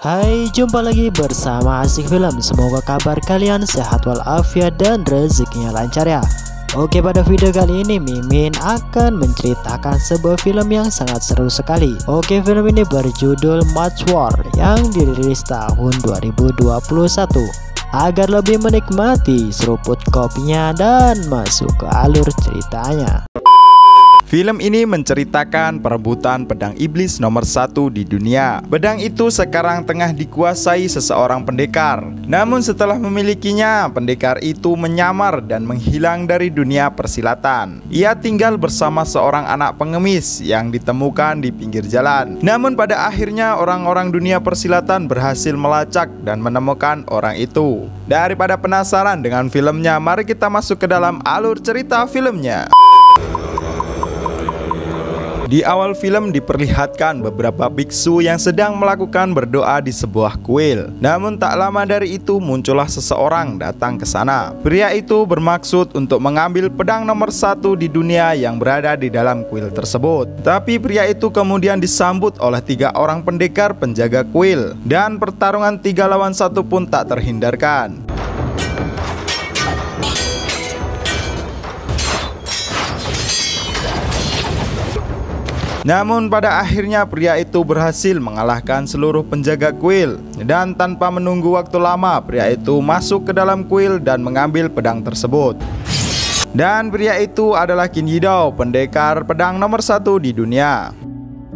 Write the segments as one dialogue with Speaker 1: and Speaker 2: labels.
Speaker 1: Hai, jumpa lagi bersama Asik Film. Semoga kabar kalian sehat walafiat dan rezekinya lancar ya. Oke, pada video kali ini Mimin akan menceritakan sebuah film yang sangat seru sekali. Oke, film ini berjudul Match War yang dirilis tahun 2021. Agar lebih menikmati seruput kopinya dan masuk ke alur ceritanya.
Speaker 2: Film ini menceritakan perebutan pedang iblis nomor 1 di dunia. Pedang itu sekarang tengah dikuasai seseorang pendekar. Namun setelah memilikinya, pendekar itu menyamar dan menghilang dari dunia persilatan. Ia tinggal bersama seorang anak pengemis yang ditemukan di pinggir jalan. Namun pada akhirnya orang-orang dunia persilatan berhasil melacak dan menemukan orang itu. Daripada penasaran dengan filmnya, mari kita masuk ke dalam alur cerita filmnya. Di awal film diperlihatkan beberapa biksu yang sedang melakukan berdoa di sebuah kuil. Namun tak lama dari itu muncullah seseorang datang ke sana. Pria itu bermaksud untuk mengambil pedang nomor 1 di dunia yang berada di dalam kuil tersebut. Tapi pria itu kemudian disambut oleh 3 orang pendekar penjaga kuil. Dan pertarungan 3 lawan 1 pun tak terhindarkan. Namun pada akhirnya pria itu berhasil mengalahkan seluruh penjaga kuil. Dan tanpa menunggu waktu lama, pria itu masuk ke dalam kuil dan mengambil pedang tersebut. Dan pria itu adalah Qin Yi Dao, pendekar pedang nomor 1 di dunia.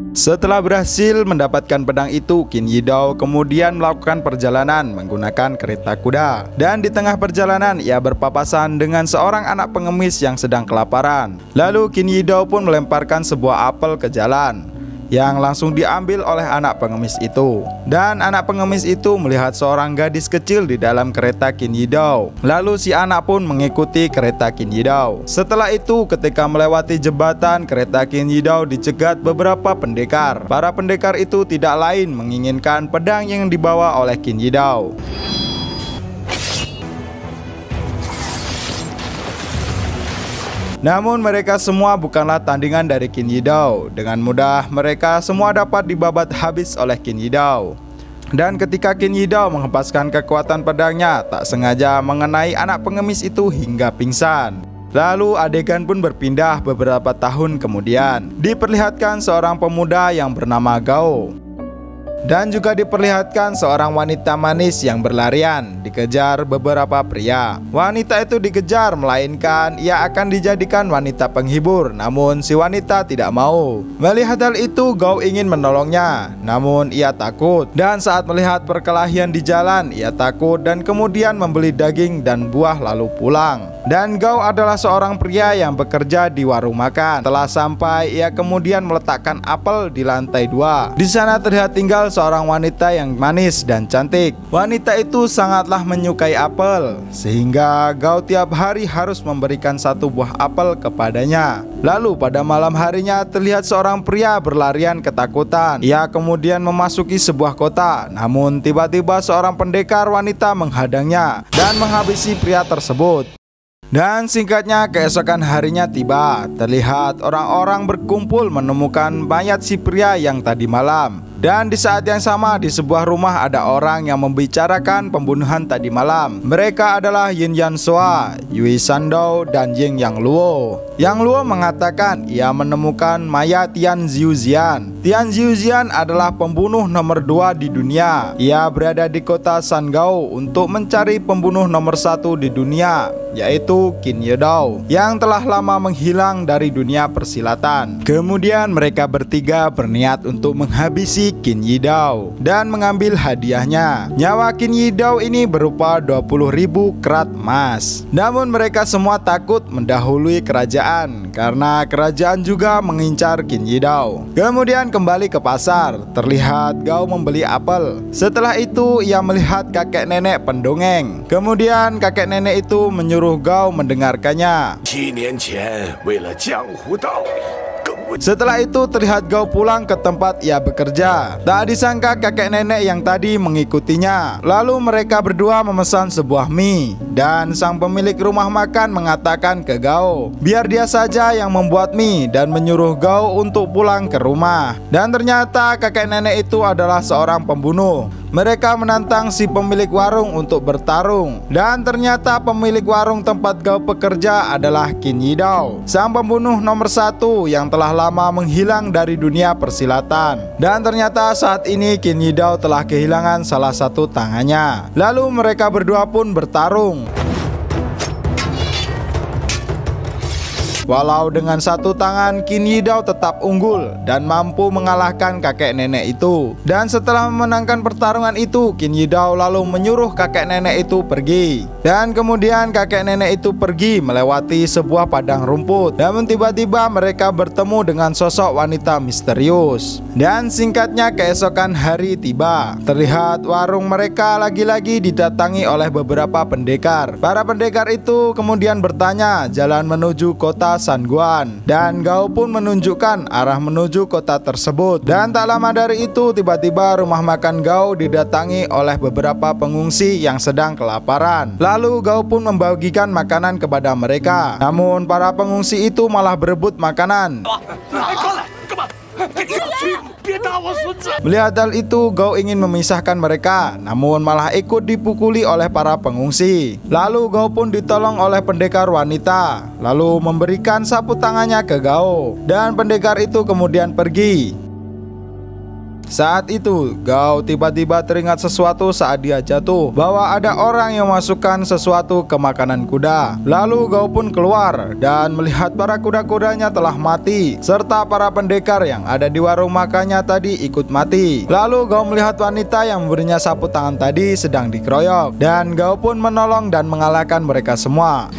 Speaker 2: Setelah berhasil mendapatkan pedang itu, Qin Yi Dao kemudian melakukan perjalanan menggunakan kereta kuda. Dan di tengah perjalanan ia berpapasan dengan seorang anak pengemis yang sedang kelaparan. Lalu Qin Yi Dao pun melemparkan sebuah apel ke jalan, yang langsung diambil oleh anak pengemis itu. Dan anak pengemis itu melihat seorang gadis kecil di dalam kereta Qin Yi Dao. Lalu si anak pun mengikuti kereta Qin Yi Dao. Setelah itu ketika melewati jembatan, kereta Qin Yi Dao dicegat beberapa pendekar. Para pendekar itu tidak lain menginginkan pedang yang dibawa oleh Qin Yi Dao. Namun mereka semua bukanlah tandingan dari Qin Yi Dao. Dengan mudah mereka semua dapat dibabat habis oleh Qin Yi Dao. Dan ketika Qin Yi Dao menghempaskan kekuatan pedangnya, tak sengaja mengenai anak pengemis itu hingga pingsan. Lalu adegan pun berpindah beberapa tahun kemudian. Diperlihatkan seorang pemuda yang bernama Gao. Dan juga diperlihatkan seorang wanita manis yang berlarian dikejar beberapa pria. Wanita itu dikejar melainkan ia akan dijadikan wanita penghibur. Namun si wanita tidak mau. Melihat hal itu, Gao ingin menolongnya, namun ia takut. Dan saat melihat perkelahian di jalan, ia takut dan kemudian membeli daging dan buah lalu pulang. Dan Gao adalah seorang pria yang bekerja di warung makan. Setelah sampai, ia kemudian meletakkan apel di lantai 2. Di sana terlihat tinggal seorang wanita yang manis dan cantik. Wanita itu sangatlah menyukai apel, sehingga Gao tiap hari harus memberikan 1 buah apel kepadanya. Lalu pada malam harinya terlihat seorang pria berlarian ketakutan. Ia kemudian memasuki sebuah kota. Namun tiba-tiba seorang pendekar wanita menghadangnya dan menghabisi pria tersebut. Dan singkatnya keesokan harinya tiba. Terlihat orang-orang berkumpul menemukan mayat si pria yang tadi malam. Dan di saat yang sama di sebuah rumah ada orang yang membicarakan pembunuhan tadi malam. Mereka adalah Yin Yan Soa, Yui Sandao, dan Ying Yang Luo. Yang Luo mengatakan ia menemukan mayat Tian Xiujian. Tian Xiujian adalah pembunuh nomor 2 di dunia. Ia berada di kota Sangao untuk mencari pembunuh nomor 1 di dunia, yaitu Qin Yi Dao, yang telah lama menghilang dari dunia persilatan. Kemudian mereka bertiga berniat untuk menghabisi Qin Yi Dao dan mengambil hadiahnya. Nyawa Qin Yi Dao ini berupa 20.000 kerat emas. Namun mereka semua takut mendahului kerajaan karena kerajaan juga mengincar Qin Yi Dao. Kemudian kembali ke pasar, terlihat Gao membeli apel. Setelah itu ia melihat kakek nenek pendongeng. Kemudian kakek nenek itu menyuruh Gao mendengarkannya. Setelah itu terlihat Gao pulang ke tempat ia bekerja. Tak disangka kakek nenek yang tadi mengikutinya. Lalu mereka berdua memesan sebuah mie. Dan sang pemilik rumah makan mengatakan ke Gao biar dia saja yang membuat mie dan menyuruh Gao untuk pulang ke rumah. Dan ternyata kakek nenek itu adalah seorang pembunuh. Mereka menantang si pemilik warung untuk bertarung. Dan ternyata pemilik warung tempat Gao bekerja adalah Qin Yidao, sang pembunuh nomor 1 yang telah lama menghilang dari dunia persilatan. Dan ternyata saat ini Qin Yidao telah kehilangan salah satu tangannya. Lalu mereka berdua pun bertarung. Walau dengan satu tangan, Qin Yidao tetap unggul dan mampu mengalahkan kakek nenek itu. Dan setelah memenangkan pertarungan itu, Qin Yidao lalu menyuruh kakek nenek itu pergi. Dan kemudian kakek nenek itu pergi melewati sebuah padang rumput. Dan tiba-tiba mereka bertemu dengan sosok wanita misterius. Dan singkatnya keesokan hari tiba. Terlihat warung mereka lagi-lagi didatangi oleh beberapa pendekar. Para pendekar itu kemudian bertanya jalan menuju kota Sanguan, dan Gao pun menunjukkan arah menuju kota tersebut. Dan tak lama dari itu tiba-tiba rumah makan Gao didatangi oleh beberapa pengungsi yang sedang kelaparan. Lalu Gao pun membagikan makanan kepada mereka. Namun para pengungsi itu malah berebut makanan. Melihat hal itu, Gao ingin memisahkan mereka, namun malah ikut dipukuli oleh para pengungsi. Lalu Gao pun ditolong oleh pendekar wanita, lalu memberikan sapu tangannya ke Gao, dan pendekar itu kemudian pergi. Saat itu, Gao tiba-tiba teringat sesuatu saat dia jatuh, bahwa ada orang yang memasukkan sesuatu ke makanan kuda. Lalu Gao pun keluar dan melihat para kuda-kudanya telah mati, serta para pendekar yang ada di warung makannya tadi ikut mati. Lalu Gao melihat wanita yang memberinya sapu tangan tadi sedang dikeroyok, dan Gao pun menolong dan mengalahkan mereka semua.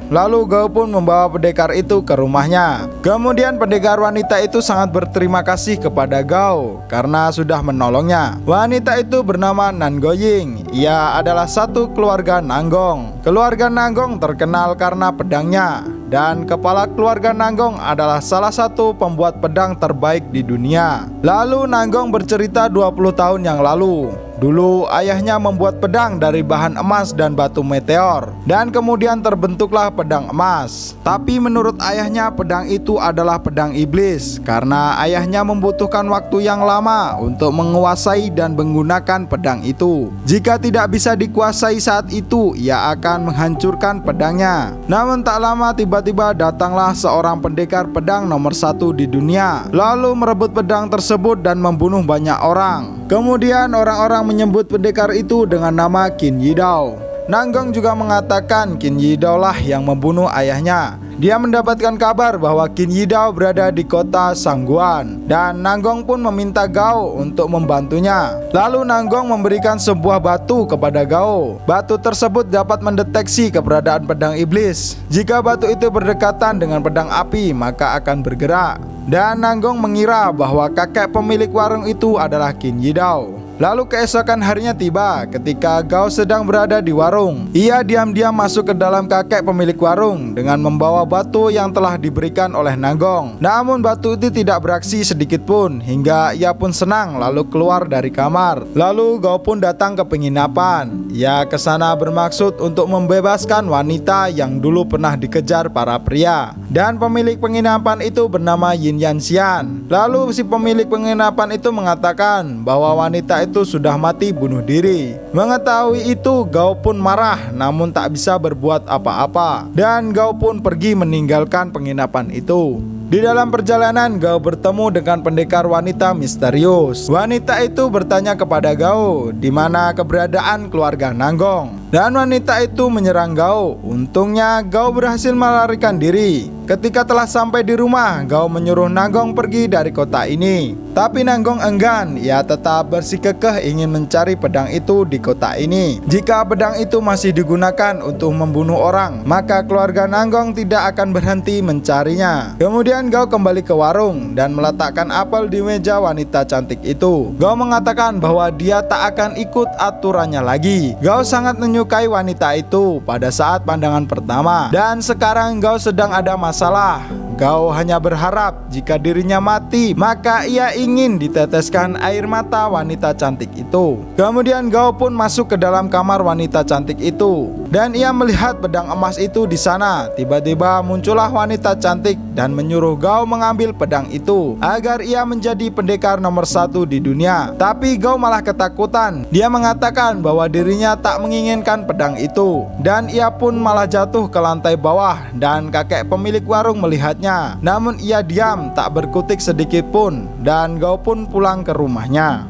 Speaker 2: Lalu Gao pun membawa pendekar itu ke rumahnya. Kemudian pendekar wanita itu sangat berterima kasih kepada Gao karena sudah menolongnya. Wanita itu bernama Nan Goying. Ia adalah satu keluarga Nanggong. Keluarga Nanggong terkenal karena pedangnya, dan kepala keluarga Nanggong adalah salah satu pembuat pedang terbaik di dunia. Lalu Nanggong bercerita 20 tahun yang lalu. Dulu ayahnya membuat pedang dari bahan emas dan batu meteor, dan kemudian terbentuklah pedang emas. Tapi menurut ayahnya pedang itu adalah pedang iblis, karena ayahnya membutuhkan waktu yang lama untuk menguasai dan menggunakan pedang itu. Jika tidak bisa dikuasai saat itu, ia akan menghancurkan pedangnya. Namun tak lama tiba-tiba datanglah seorang pendekar pedang nomor 1 di dunia, lalu merebut pedang tersebut dan membunuh banyak orang. Kemudian orang-orang menyebut pendekar itu dengan nama Qin Yidao. Nanggong juga mengatakan Qin Yidao lah yang membunuh ayahnya. Dia mendapatkan kabar bahwa Qin Yidao berada di kota Sanguan, dan Nanggong pun meminta Gao untuk membantunya. Lalu Nanggong memberikan sebuah batu kepada Gao. Batu tersebut dapat mendeteksi keberadaan pedang iblis. Jika batu itu berdekatan dengan pedang api, maka akan bergerak. Dan Nanggong mengira bahwa kakek pemilik warung itu adalah Qin Yidao. Lalu keesokan harinya tiba ketika Gao sedang berada di warung. Ia diam-diam masuk ke dalam kakek pemilik warung dengan membawa batu yang telah diberikan oleh Nanggong. Namun batu itu tidak beraksi sedikit pun, hingga ia pun senang lalu keluar dari kamar. Lalu Gao pun datang ke penginapan. Ia ke sana bermaksud untuk membebaskan wanita yang dulu pernah dikejar para pria. Dan pemilik penginapan itu bernama Yin Yanxian. Lalu si pemilik penginapan itu mengatakan bahwa wanita itu sudah mati bunuh diri. Mengetahui itu, Gao pun marah namun tak bisa berbuat apa-apa, dan Gao pun pergi meninggalkan penginapan itu. Di dalam perjalanan, Gao bertemu dengan pendekar wanita misterius. Wanita itu bertanya kepada Gao di mana keberadaan keluarga Nanggong, dan wanita itu menyerang Gao. Untungnya Gao berhasil melarikan diri. Ketika telah sampai di rumah, Gao menyuruh Nanggong pergi dari kota ini. Tapi Nanggong enggan, ia tetap bersikukuh ingin mencari pedang itu di kota ini. Jika pedang itu masih digunakan untuk membunuh orang, maka keluarga Nanggong tidak akan berhenti mencarinya. Kemudian Gao kembali ke warung dan meletakkan apel di meja wanita cantik itu. Gao mengatakan bahwa dia tak akan ikut aturannya lagi. Gao sangat menyukai wanita itu pada saat pandangan pertama, dan sekarang Gao sedang ada masalah. Gao hanya berharap jika dirinya mati, maka ia ingin diteteskan air mata wanita cantik itu. Kemudian Gao pun masuk ke dalam kamar wanita cantik itu, dan ia melihat pedang emas itu di sana. Tiba-tiba muncullah wanita cantik dan menyuruh Gao mengambil pedang itu agar ia menjadi pendekar nomor 1 di dunia. Tapi Gao malah ketakutan. Dia mengatakan bahwa dirinya tak menginginkan pedang itu, dan ia pun malah jatuh ke lantai bawah dan kakek pemilik warung melihatnya. Namun ia diam, tak berkutik sedikit pun, dan Gao pun pulang ke rumahnya.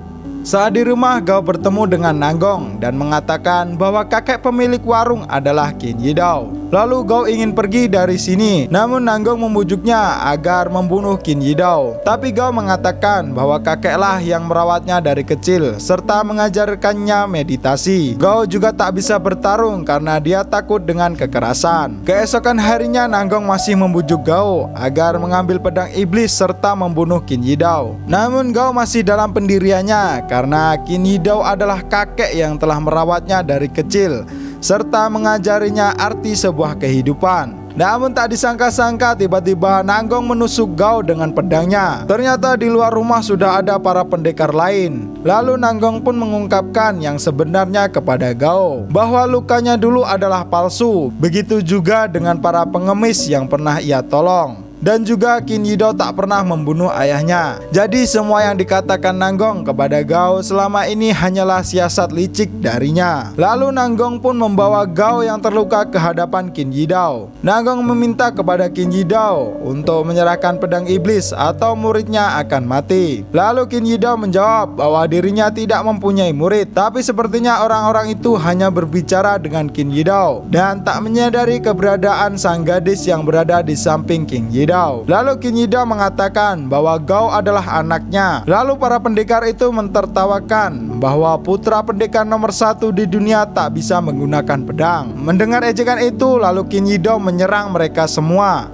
Speaker 2: Saat di rumah, Gao bertemu dengan Nanggong dan mengatakan bahwa kakek pemilik warung adalah Qin Yidao. Lalu Gao ingin pergi dari sini, namun Nanggong membujuknya agar membunuh Qin Yidao. Tapi Gao mengatakan bahwa kakeklah yang merawatnya dari kecil serta mengajarkannya meditasi. Gao juga tak bisa bertarung karena dia takut dengan kekerasan. Keesokan harinya, Nanggong masih membujuk Gao agar mengambil pedang iblis serta membunuh Qin Yidao. Namun Gao masih dalam pendiriannya karena Qin Yidao adalah kakek yang telah merawatnya dari kecil serta mengajarinya arti sebuah kehidupan. Namun tak disangka-sangka tiba-tiba Nanggong menusuk Gao dengan pedangnya. Ternyata di luar rumah sudah ada para pendekar lain. Lalu Nanggong pun mengungkapkan yang sebenarnya kepada Gao, bahwa lukanya dulu adalah palsu. Begitu juga dengan para pengemis yang pernah ia tolong. Dan juga Qin Yidao tak pernah membunuh ayahnya. Jadi semua yang dikatakan Nanggong kepada Gao selama ini hanyalah siasat licik darinya. Lalu Nanggong pun membawa Gao yang terluka ke hadapan Qin Yidao. Nanggong meminta kepada Qin Yidao untuk menyerahkan pedang iblis atau muridnya akan mati. Lalu Qin Yidao menjawab bahwa dirinya tidak mempunyai murid, tapi sepertinya orang-orang itu hanya berbicara dengan Qin Yidao dan tak menyadari keberadaan sang gadis yang berada di samping Qin Yidao. Lalu Qin Yidao mengatakan bahwa Gao adalah anaknya. Lalu para pendekar itu mentertawakan bahwa putra pendekar nomor 1 di dunia tak bisa menggunakan pedang. Mendengar ejekan itu, lalu Qin Yidao menyerang mereka semua.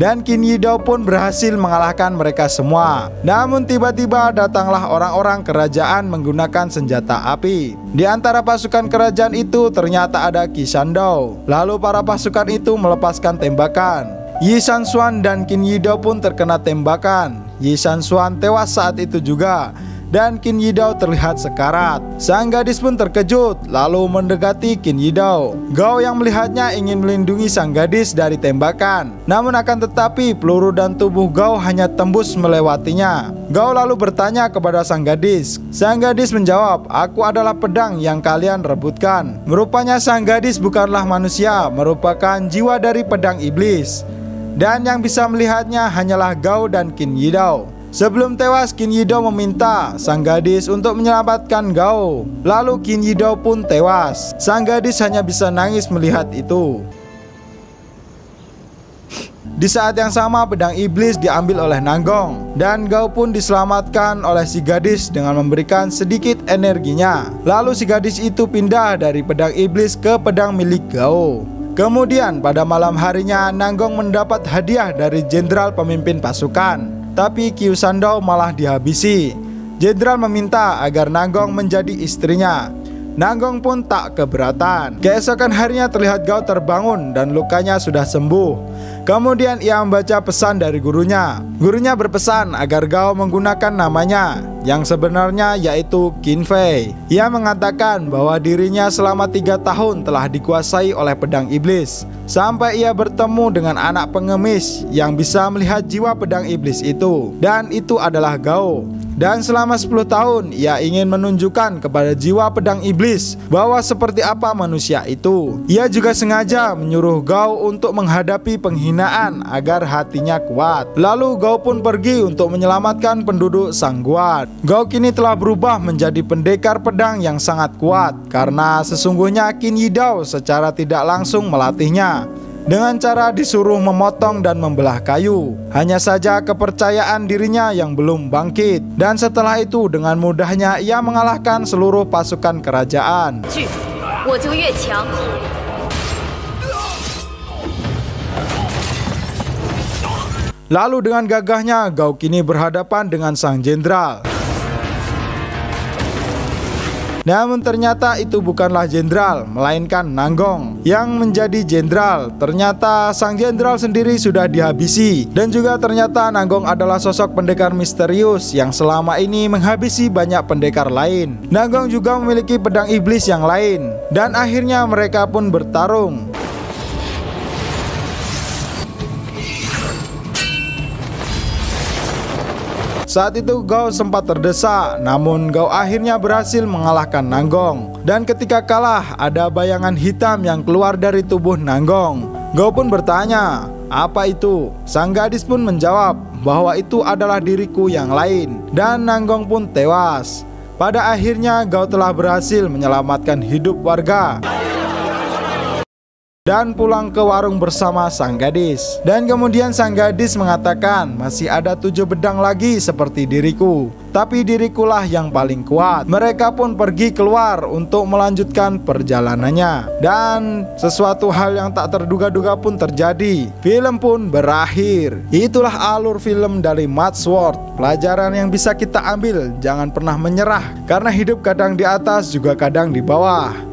Speaker 2: Dan Qin Yidao pun berhasil mengalahkan mereka semua. Namun tiba-tiba datanglah orang-orang kerajaan menggunakan senjata api. Di antara pasukan kerajaan itu ternyata ada Qi Shandao. Lalu para pasukan itu melepaskan tembakan. Yi Shanshuan dan Qin Yidao pun terkena tembakan. Yi Shanshuan tewas saat itu juga, dan Qin Yidao terlihat sekarat. Sang gadis pun terkejut lalu mendekati Qin Yidao. Gao yang melihatnya ingin melindungi sang gadis dari tembakan. Namun akan tetapi peluru dan tubuh Gao hanya tembus melewatinya. Gao lalu bertanya kepada sang gadis. Sang gadis menjawab, "Aku adalah pedang yang kalian rebutkan." Rupanya sang gadis bukanlah manusia, merupakan jiwa dari pedang iblis. Dan yang bisa melihatnya hanyalah Gao dan Qin Yidao. Sebelum tewas, Qin Yidao meminta sang gadis untuk menyelamatkan Gao. Lalu Qin Yidao pun tewas. Sang gadis hanya bisa nangis melihat itu. Di saat yang sama, pedang iblis diambil oleh Nanggong, dan Gao pun diselamatkan oleh si gadis dengan memberikan sedikit energinya. Lalu si gadis itu pindah dari pedang iblis ke pedang milik Gao. Kemudian pada malam harinya, Nanggong mendapat hadiah dari jenderal pemimpin pasukan. Tapi Qi Shandao malah dihabisi. Jenderal meminta agar Nanggong menjadi istrinya. Nanggong pun tak keberatan. Keesokan harinya terlihat Gao terbangun dan lukanya sudah sembuh. Kemudian ia membaca pesan dari gurunya. Gurunya berpesan agar Gao menggunakan namanya yang sebenarnya yaitu Qin Fei. Ia mengatakan bahwa dirinya selama 3 tahun telah dikuasai oleh pedang iblis, sampai ia bertemu dengan anak pengemis yang bisa melihat jiwa pedang iblis itu, dan itu adalah Gao. Dan selama 10 tahun ia ingin menunjukkan kepada jiwa pedang iblis bahwa seperti apa manusia itu. Ia juga sengaja menyuruh Gao untuk menghadapi penghinaan agar hatinya kuat. Lalu Gao pun pergi untuk menyelamatkan penduduk Sangguan. Gao kini telah berubah menjadi pendekar pedang yang sangat kuat, karena sesungguhnya Qin Yidao secara tidak langsung melatihnya dengan cara disuruh memotong dan membelah kayu. Hanya saja kepercayaan dirinya yang belum bangkit. Dan setelah itu dengan mudahnya ia mengalahkan seluruh pasukan kerajaan. Lalu dengan gagahnya Gao kini berhadapan dengan sang jenderal. Namun ternyata itu bukanlah jenderal, melainkan Nanggong yang menjadi jenderal. Ternyata sang jenderal sendiri sudah dihabisi. Dan juga ternyata Nanggong adalah sosok pendekar misterius yang selama ini menghabisi banyak pendekar lain. Nanggong juga memiliki pedang iblis yang lain. Dan akhirnya mereka pun bertarung. Saat itu Gao sempat terdesak, namun Gao akhirnya berhasil mengalahkan Nanggong. Dan ketika kalah, ada bayangan hitam yang keluar dari tubuh Nanggong. Gao pun bertanya, "Apa itu?" Sang gadis pun menjawab bahwa itu adalah diriku yang lain. Dan Nanggong pun tewas. Pada akhirnya Gao telah berhasil menyelamatkan hidup warga dan pulang ke warung bersama sang gadis. Dan kemudian sang gadis mengatakan, "Masih ada 7 bedang lagi seperti diriku, tapi dirikulah yang paling kuat." Mereka pun pergi keluar untuk melanjutkan perjalanannya. Dan sesuatu hal yang tak terduga-duga pun terjadi. Film pun berakhir. Itulah alur film dari Mad Sword. Pelajaran yang bisa kita ambil, jangan pernah menyerah, karena hidup kadang di atas juga kadang di bawah.